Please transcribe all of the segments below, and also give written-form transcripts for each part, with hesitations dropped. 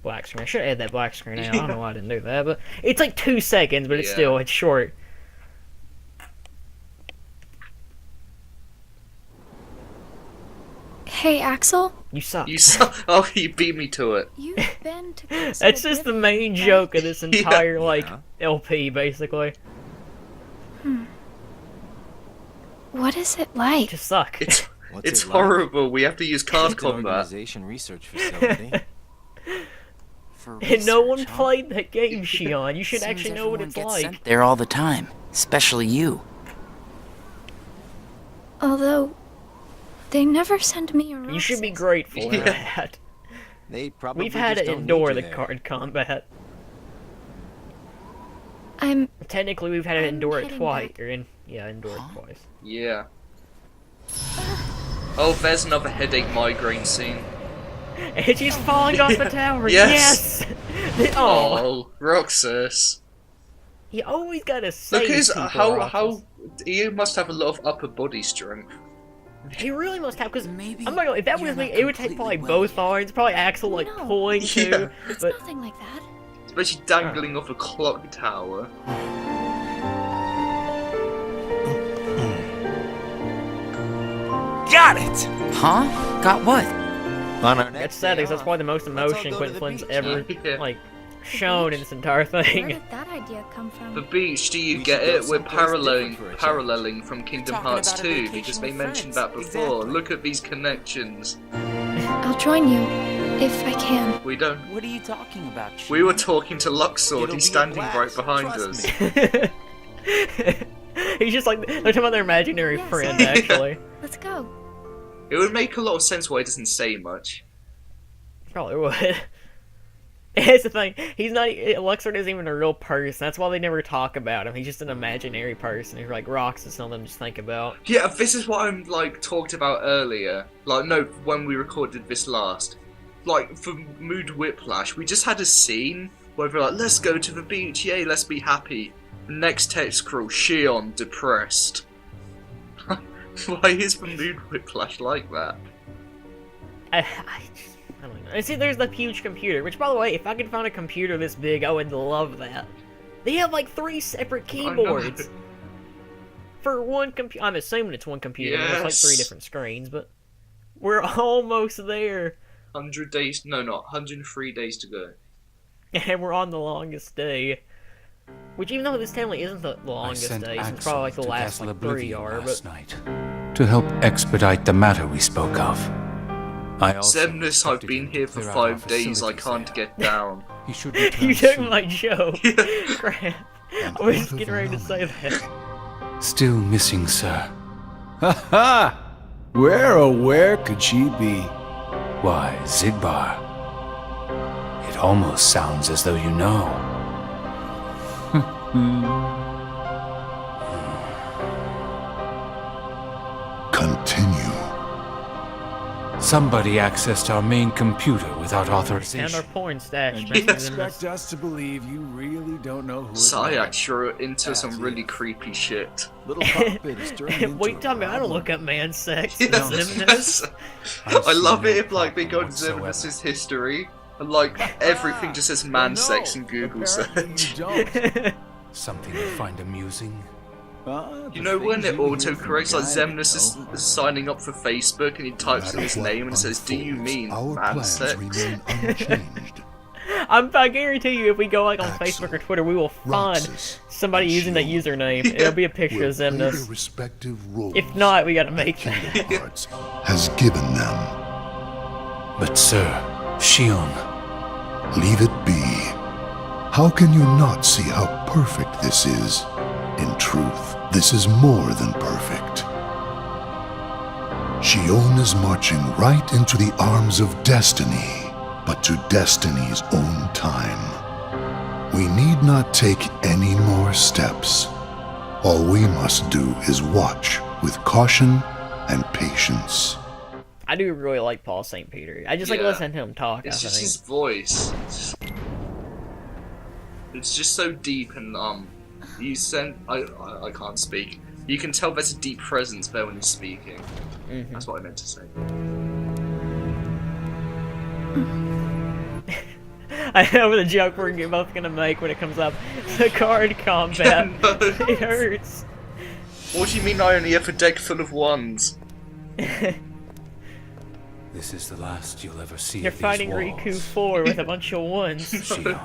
black screen. I should add that black screen now. I don't know why I didn't do that, but it's like 2 seconds, but it's still, it's short. Hey, Axel? You suck. You suck. Oh, you beat me to it. You've been to That's just the main joke of this entire, LP, basically. What is it like? Just suck. It's horrible. We have to use card combat. Organization research facility. And no one played that game, Shion. You should actually know what it's like. Sent there all the time, especially you. Although, they never send me a You should be grateful for that. They probably We've had to endure the card combat. Technically, we've had to endure it twice. Endure it twice. Yeah. Oh, there's another headache migraine scene. And she's falling off the tower. Yes. Oh, Roxas. You always gotta save Look at his, people, how he must have a lot of upper body strength. He really must have, because I'm not gonna, if that was me, it would take probably both arms, probably Axel pulling too. It's but nothing like that. Especially dangling off a clock tower. Got it! Huh? Got what? On our That's sad, because that's probably the most emotion Quintin's ever, shown in this entire Where thing. did that idea come from? The beach, do you get it? We're paralleling from Kingdom Hearts 2, because they mentioned that before. Look at these connections. I'll join you, if I can. We don't. What are you talking about? We were talking to Luxord, he's standing right behind us. He's just like, they're talking about their imaginary friend, actually. Let's go. It would make a lot of sense why he doesn't say much. Probably would. Here's the thing, he's not, Luxord isn't even a real person, that's why they never talk about him, he's just an imaginary person who, like, Roxas and them just think about. Yeah, this is what I'm, talked about earlier. No, when we recorded this last. For Mood Whiplash, we just had a scene where we're like, let's go to the beach, yay, let's be happy. Next text scroll, Shion, depressed. Why is the Mood Whiplash like that? I don't know. And see, there's the huge computer, which, by the way, if I could find a computer this big, I would love that. They have, 3 separate keyboards. For one computer. I'm assuming it's one computer. Yes. There's, 3 different screens, but we're almost there. 100 days, no, not 103 days to go. And we're on the longest day. Which, even though this technically isn't the longest day, it's probably the last 3 are, but... night, to help expedite the matter we spoke of. Zemnis, I've been here for 5 days, I can't get down. You took my joke! Crap. I was just getting ready to say that. Still missing, sir. Ha ha! Where could she be? Why, Zigbar. It almost sounds as though you know. Continue. Somebody accessed our main computer without authorization. And our porn stash. And you expect us to believe you really don't know who Sayak, you're into some really creepy shit. Little cockpit is turning into Wait, tell me, I don't look up man sex. Yes. I love it if they go to Zemnis' history and everything just says man sex in Google search. Something you find amusing? You know when it autocorrects, Zemnis is signing up for Facebook and he types in his name and it says, "Do you mean man sex?" I guarantee you, if we go on Facebook or Twitter, we will find somebody using that username. It'll be a picture of Zemnis. If not, we gotta make that. Has given them. But sir, Shion. Leave it be. How can you not see how perfect this is? In truth, this is more than perfect. Shion is marching right into the arms of destiny, but to destiny's own time. We need not take any more steps. All we must do is watch with caution and patience. I do really like Paul St. Peter. I just like listening to him talk. It's just his voice. It's just so deep and you I can't speak. You can tell there's a deep presence there when he's speaking. That's what I meant to say. I know the joke we're both gonna make when it comes up. The card combat. No. It hurts. What do you mean I only have a deck full of ones? This is the last you'll ever see You're of these fighting walls. Riku 4 with a bunch of ones. Shion.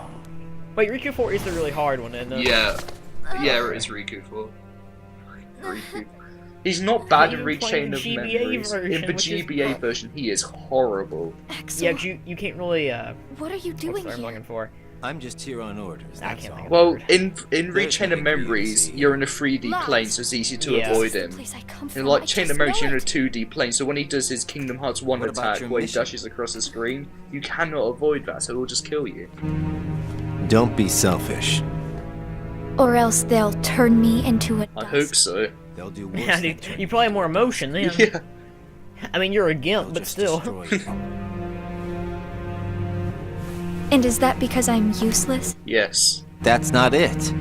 Wait, Riku 4 is the really hard one, isn't it? Yeah. Yeah, it is Riku 4. Riku. He's not bad in Even playing Rechain the of GBA Memories. version, In the which is GBA not- version, he is horrible. Axel, Yeah, 'cause you can't really, what are you what's doing the word I'm here? looking for? I'm just here on orders. I That's can't all. think of Well, Word. in There's Rechain of nothing for you to Memories, see. you're in a 3D Lies. plane, so it's easy to Yeah. avoid The him. place I come In from, like I Chain just of Memories, know you're in a it. 2D plane, so when he does his Kingdom Hearts 1 What about attack your where he mission? dashes across the screen, you cannot avoid that, so he'll just kill you. Don't be selfish. Or else they'll turn me into a I dust. hope so. They'll do worse Yeah, than dude, turn you probably have more emotion then. Yeah. I mean, you're a They'll gimp, but just still. destroy you. And is that because I'm useless? Yes. That's not it.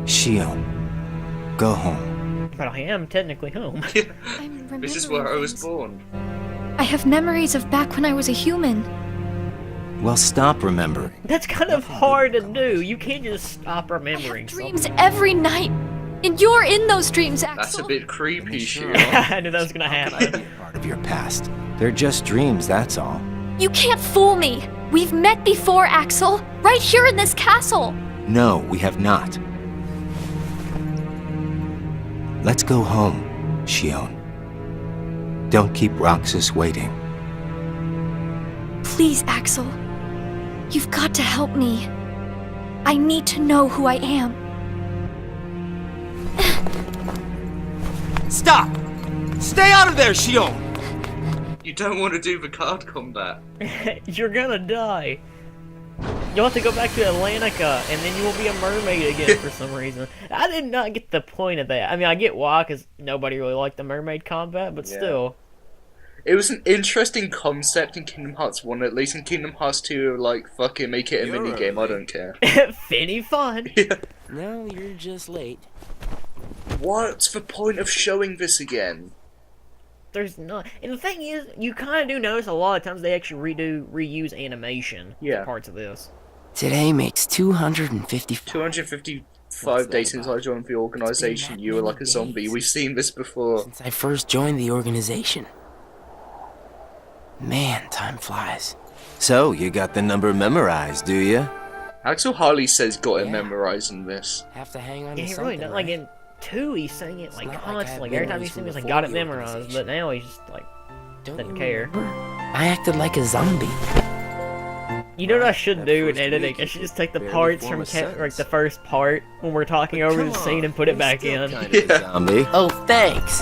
Shion, go home. But I am technically home. I'm This is where I was remembering born. things. I have memories of back when I was a human. Well, stop remembering. That's kind of hard to do. You can't just stop I remembering have dreams every night. And you're in those dreams, Axel. That's a bit creepy, Sure. Shion. I knew that was gonna They happen. be a part of your past. They're just dreams, that's all. You can't fool me. We've met before, Axel. Right here in this castle. No, we have not. Let's go home, Shion. Don't keep Roxas waiting. Please, Axel. You've got to help me. I need to know who I am. Stop! Stay out of there, Shion! You don't want to do the card combat. You're gonna die. You'll have to go back to Atlantica, and then you will be a mermaid again for some reason. I did not get the point of that. I mean, I get why, because nobody really liked the mermaid combat, but Yeah. still. It was an interesting concept in Kingdom Hearts 1, at least. In Kingdom Hearts 2, like, fuck it, make it a You're minigame, I early. don't care. Finny fun. No, you're just late. What's the point of showing this again? There's not. And the thing is, you kind of do notice a lot of times they actually reuse animation Yeah. for parts of this. Today makes 250. 255 days since I joined the organization, you were like a zombie. We've seen this before. Since I first joined the organization. Man, time flies. So, you got the number memorized, do you? Axel Harley says got it Yeah. memorized in this. Have to hang on Yeah, to he something, really does. Like right? in 2, he's saying it like not like constantly. I've Every been time on he this sees me, he's from like, got it before the memorized. But organization. now he's just like, Don't doesn't care. I acted like a zombie. You know what I should That do in first editing? week, I should just take the barely parts form from a sentence. like the first part when we're talking over the Come scene on, and put it you're back still in. kind of a zombie. Oh, thanks.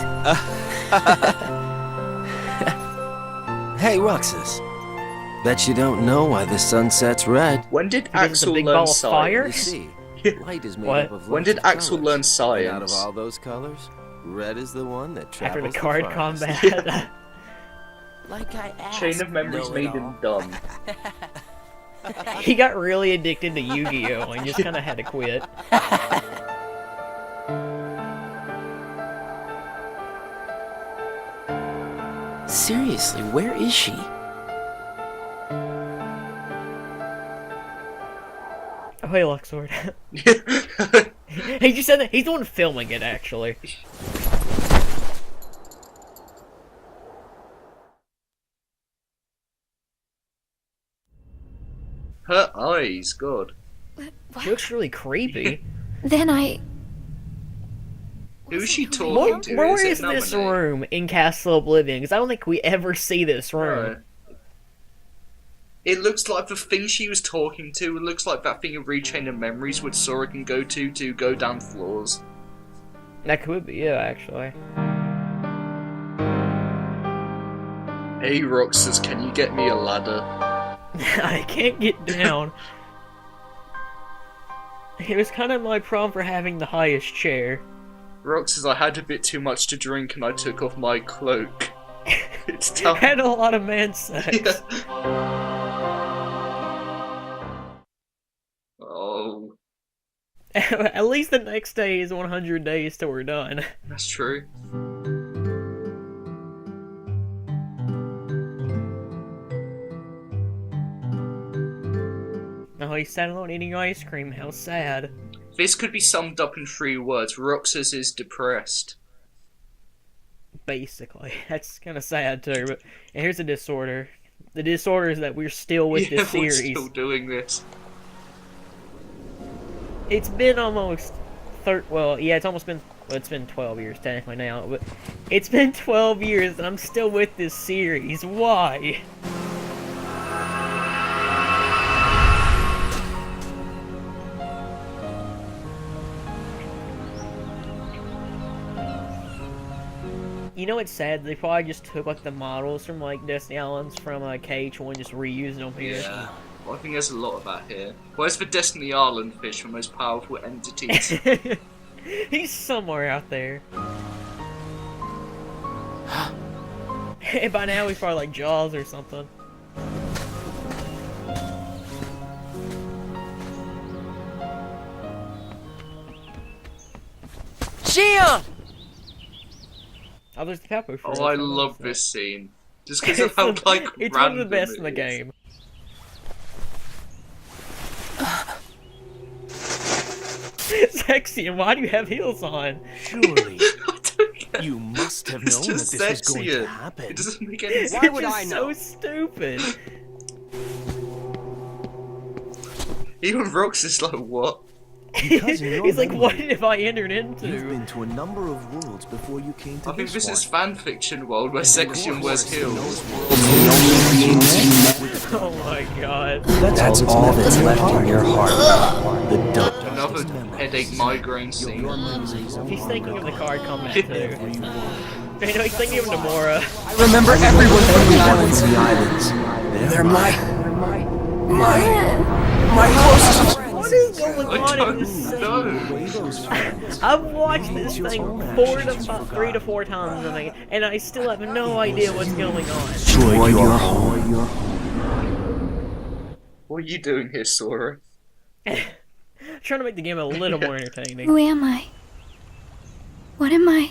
Hey, Roxas. Bet you don't know why the sun sets red. When did Because it's a Axel big learn ball of fire? You science? see, light is made What? up of When lots did of Axel colors. learn And out of science? all those colors, red is the one that travels After the card farthest. combat. Like I asked. Chain of Memories Know it made all. him dumb. He got really addicted to Yu-Gi-Oh! And just kind of had to quit. Seriously, where is she? Oh, hey, Luxord. He just said that. He's the one filming it, actually. Her eyes, God. She looks really creepy. Then I... Who is she Wasn't who I talking am. to? Where it is this Nominee? room in Castle Oblivion? Because I don't think we ever see this room. Right. It looks like the thing she was talking to. It looks like that thing in Rechain of Memories which Sora can go to go down floors. That could be, yeah, actually. Hey Roxas, can you get me a ladder? I can't get down. It was kind of my problem for having the highest chair. Roxas, I had a bit too much to drink and I took off my cloak. It's I tough. had a lot of man sex. Yeah. Oh, At least the next day is 100 days till we're done. that's true. Oh, he's sat alone eating ice cream. How sad. This could be summed up in 3 words. Roxas is depressed. Basically. That's kind of sad, too. But and here's a disorder. The disorder is that we're still with this series. We're still doing this. It's been almost... Well, yeah, it's almost been... Well, it's been 12 years, technically, now. But it's been 12 years, and I'm still with this series. Why? You know what's sad? They probably just took like the models from like Destiny Islands from KH1 and just reused them here. Yeah, well, I think there's a lot of that here. Where's the Destiny Island fish, the most powerful entities? He's somewhere out there. And by now he's probably like Jaws or something. Shield! Oh, there's the pepper fruit. Oh, I love this scene. Just because of how, like, it's one of the random best it in the is. game. Sexy, and why do you have heels on? Surely, I don't get you must have It's known that just this was going to sexier. happen. It doesn't make any sense. Why It's would just I know? so stupid. Even Rox is like, what? Because in your He's like, what memory, have I entered You've into? been to a number of worlds before you came to I think this one. is fanfiction world where Sexion wears heels. Oh my god. That's all that's left in your heart. The dump. Another headache migraine scene. He's thinking of the card combat too. I know he's thinking of Nomura. I remember everyone from the islands. They're my closest friends. What is going I on in don't this scene? know. I've watched this thing 3 to 4 times, I think, and I still have no idea what's going on. Destroy your home. What are you doing here, Sora? Trying to make the game a little more entertaining. Who am I? What am I?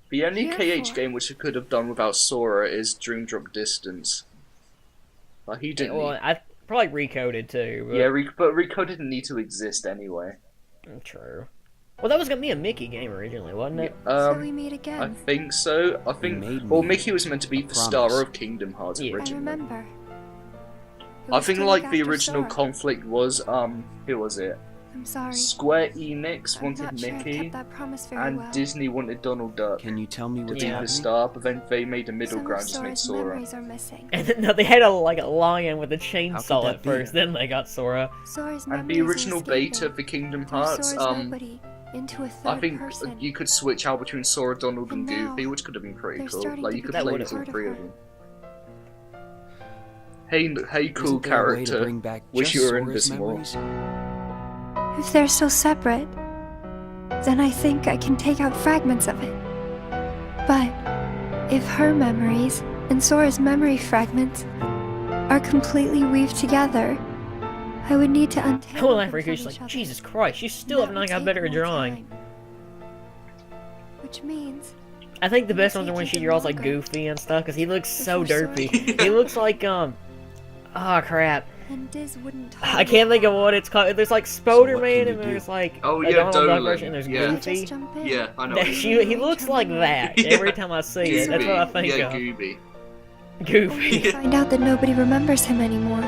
The only Here KH for? game which it could have done without Sora is Dream Drop Distance. Like, he didn't Well, I probably recoded too. But... Yeah, but Rico didn't need to exist anyway. True. Well, that was gonna be a Mickey game originally, wasn't it? So we meet I again. think so. I think. made Well, me Mickey was meant to be the promise. star of Kingdom Hearts Yeah. I originally. remember. It I was think to like look the after original Sora. conflict was who was it? I'm sorry. Square Enix I'm wanted not sure I Mickey, kept that promise very and well. Disney wanted Donald Duck Can you tell me to what's be Yeah. the star, but then they made a middle Some of ground to make Sora's Sora. memories are missing. And then, no, they had a lion with a chainsaw that at be? first. Then they got Sora. Sora's And the memories are original beta escaping of the Kingdom through Hearts, Sora's nobody into a third I think person. you could switch out between Sora, Donald, and And now, Goofy, which could have been pretty they're cool. starting Like to you could That play would've as all part of 3 of her. them. Hey, cool Isn't there a way to character. bring back Wish just you were in Sora's this more. memories? If they're so separate, then I think I can take out fragments of it. But if her memories and Sora's memory fragments are completely weaved together, I would need to untangle Well, them Africa, from she's each like, other. Jesus Christ, you still have That not would got take better at more drawing. time. Which means I think the best It'll ones are when take she even draws like longer Goofy and stuff, because he looks so before Sora derpy. can He looks like oh crap. and Diz wouldn't I can't think of what it's called. There's like Spoderman you and do? there's like Oh, a yeah, Donald Duck Dolan, version and there's yeah. Goofy. Just jump in. Yeah, I know. That he looks like that every time I see it. That's what I think yeah, of. Gooby. Goofy. To find out that nobody remembers him anymore.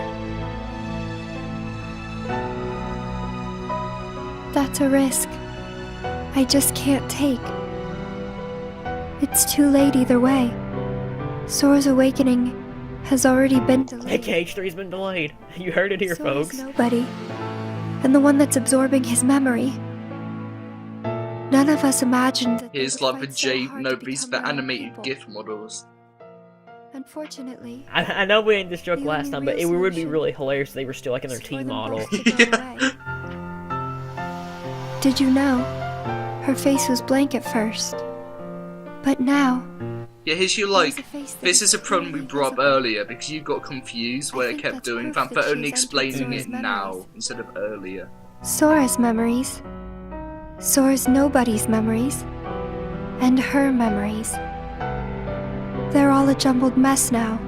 That's a risk I just can't take. It's too late either way. Sora's awakening has already been delayed. KH3's been delayed. You heard it here, So is folks. nobody, and the one that's absorbing his memory. None of us imagined that they Here's would like the fight so hard to these become the their own animated people. GIF models. Unfortunately, I know we ain't this joke The last only time, but it real would be solution really hilarious if they were still like in their is for T them model. both to go away. Did you know? Her face was blank at first, but now Yeah, here's your there's like. a face that This is is a problem we clearly brought up visible. earlier because you got confused where I it think kept that's doing proof that, that but only she's entered explaining it Sora's now memories. instead of earlier. Sora's memories, Sora's nobody's memories, and her memories. They're all a jumbled mess now,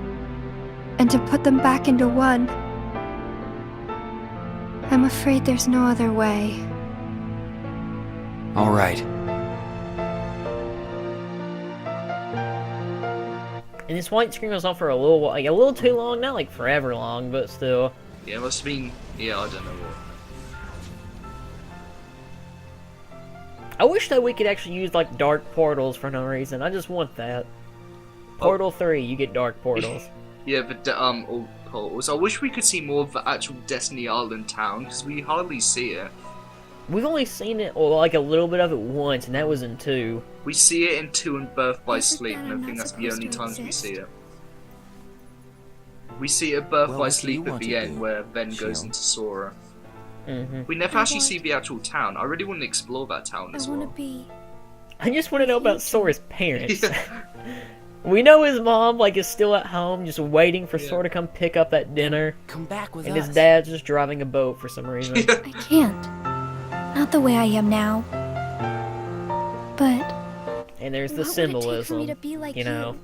and to put them back into one I'm afraid there's no other way. All right. And this white screen was on for a little while, like a little too long, not like forever long, but still. Yeah, it must have been. Yeah, I don't know what. I wish that we could actually use like dark portals for no reason. I just want that. Portal 3, you get dark portals. Yeah, but all portals. I wish we could see more of the actual Destiny Island town because we hardly see it. We've only seen it, or like a little bit of it once, and that was in 2. We see it in 2 and Birth by Is it Sleep, that and I I'm think not that's the only supposed to times we exist? see it. We see it at Birth Well, by what do Sleep you at want the to end, do, where Ben goes Shion? into Sora. Mm-hmm. We never I actually want- see the actual town. I really want to explore that town I as want to well. be. I just want to know about Sora's parents. Yeah. We know his mom like is still at home, just waiting for Yeah. Sora to come pick up that dinner, Come back with and us. his dad's just driving a boat for some reason. Yeah. I can't. Not the way I am now. But And there's the what would it take for symbolism, me to be like you know.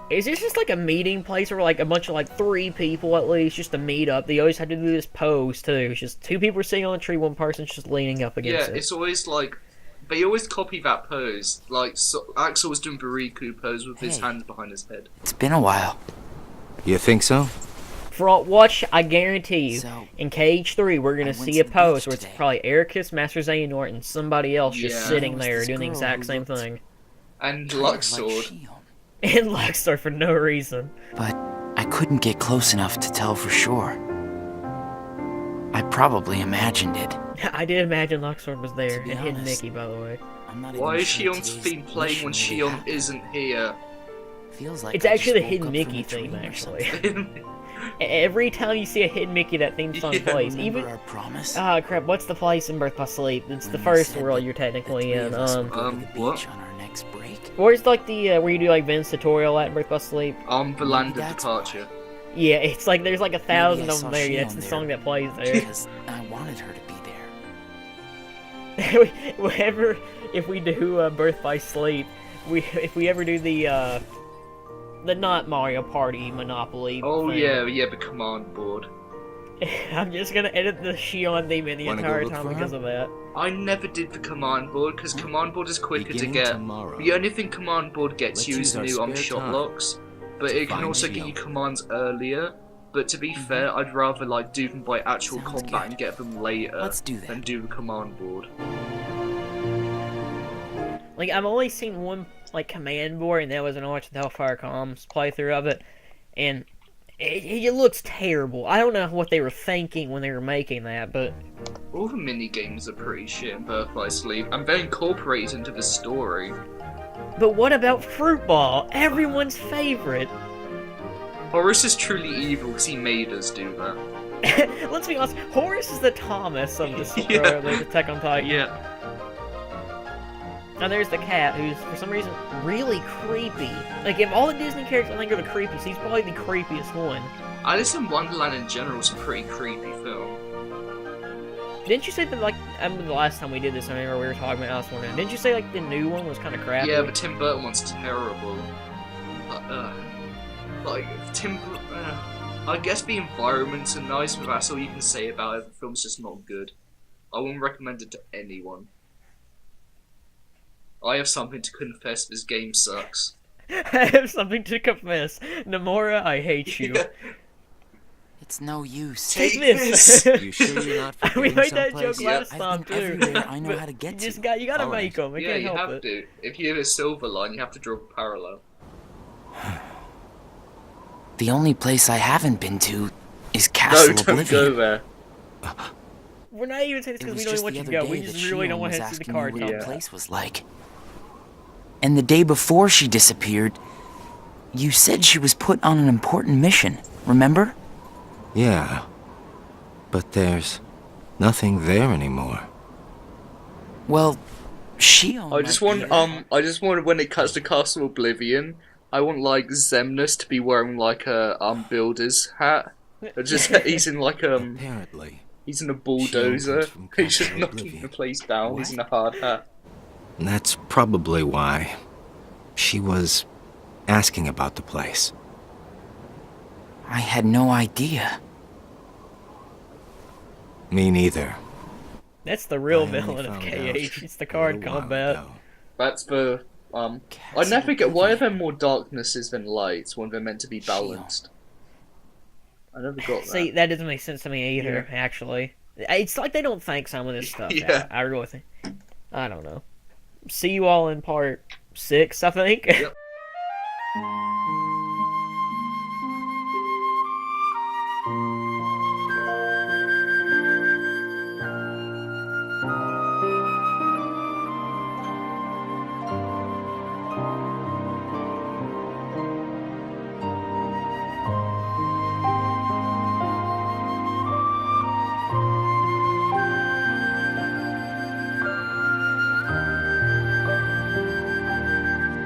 Is this just like a meeting place where like a bunch of like 3 people at least just to meet up? They always had to do this pose too. It's just 2 people are sitting on a tree, one person's just leaning up Yeah, against it. it's always like they always copy that pose. Like Axel was doing Bariku pose with his Hey. hands behind his head. It's been a while. You think so? For all, watch, I guarantee you, So, in KH3 we're gonna I went see to a the pose beach where it's today. probably Ericus, Master Xehanort, and somebody else just Yeah. sitting There was there this doing the girl exact who same looked thing. And kind of like Luxord. Shion. And Luxor for no reason. But I couldn't get close enough to tell for sure. I probably imagined it. I did imagine Luxor was there, To be and Hidden honest, Mickey, by the way. I'm not Why even is sure Shion's today's theme playing when mission Shion really happened. isn't here? Feels like It's I actually the just Hidden woke up Mickey from a theme, dream or actually. something. Every time you see a Hidden Mickey, that theme song Yeah. plays. Remember Even our promise? ah crap, what's the place in Birth by Sleep? It's the When we first said world that you're the technically three in. of us would go to the what? beach on our next break? Where's like the where you do like Vin's tutorial at Birth by Sleep? The land of that's departure. Yeah, it's like there's like 1,000 Maybe I of them saw there. Shion That's the there song that plays there. Because I wanted her to be there. Whenever, if we do Birth by Sleep, if we ever do the not Mario Party Monopoly. Oh thing, yeah, the command board. I'm just gonna edit the Shion theme in the Wanna go entire look time for her? because of that. I never did the command board because command board is quicker to Beginning get. tomorrow. The only thing command board gets Let's you use is our new spare shot time locks, but to it can find also get Shion. you commands earlier. But to be fair, I'd rather like do them by actual Sounds combat good. and get them later Let's do that. than do the command board. Like I've only seen one like command board, and that was an Arch with Hellfire Comms playthrough of it, and it looks terrible. I don't know what they were thinking when they were making that, but All the mini games are pretty shit in Birth by Sleep, and they're incorporated into the story. what about Fruit Ball? Everyone's favorite. Horus is truly evil because he made us do that. Let's be honest, Horus is the Thomas of the Yeah. the Attack on Titan. Yeah. Now there's the cat, who's for some reason really creepy. Like if all the Disney characters I think are the creepiest, he's probably the creepiest one. Alice in Wonderland in general is a pretty creepy film. Didn't you say that like I remember the last time we did this? I remember we were talking about Alice in Wonderland. Didn't you say like the new one was kind of crappy? Yeah, but Tim Burton one's terrible. Like I guess the environments are nice, but that's all you can say about it. The film's just not good. I wouldn't recommend it to anyone. I have something to confess. This game sucks. I have something to confess. Namora, I hate you. Yeah. It's no use. Take Take this. this. You sure you're not We forgetting made that someplace? joke last I've time been too. everywhere I know But how to get you just to. you gotta All right. make them. I Yeah, can't you help have it. to. If you have a silver line, you have to draw a parallel. The only place I haven't been to is No, Castle don't Oblivion. go there. We're not even saying this It because was we don't just want the you to other go. We day that just really don't Shion want was to see the asking me card what talk. the place was like. And the day before she disappeared, you said she was put on an important mission, remember? Yeah. But there's nothing there anymore. Well, Shion I just might be want there. I just want when it cuts to Castle Oblivion, I want like Xemnas to be wearing like a builder's hat. Or just he's in like Apparently. he's in a bulldozer. comes from He's just Castle knocking Oblivion. the place down. He's in a hard hat. And that's probably why she was asking about the place. I had no idea. Me neither. That's the real I only villain of found KH. out It's the a card little while combat. ago. That's for I never get why are there more darknesses than lights when they're meant to be balanced. I never got that. See, that doesn't make sense to me either, Yeah. actually. It's like they don't think some of this stuff Yeah. out. I really think. I don't know. See you all in part 6, I think. Yep.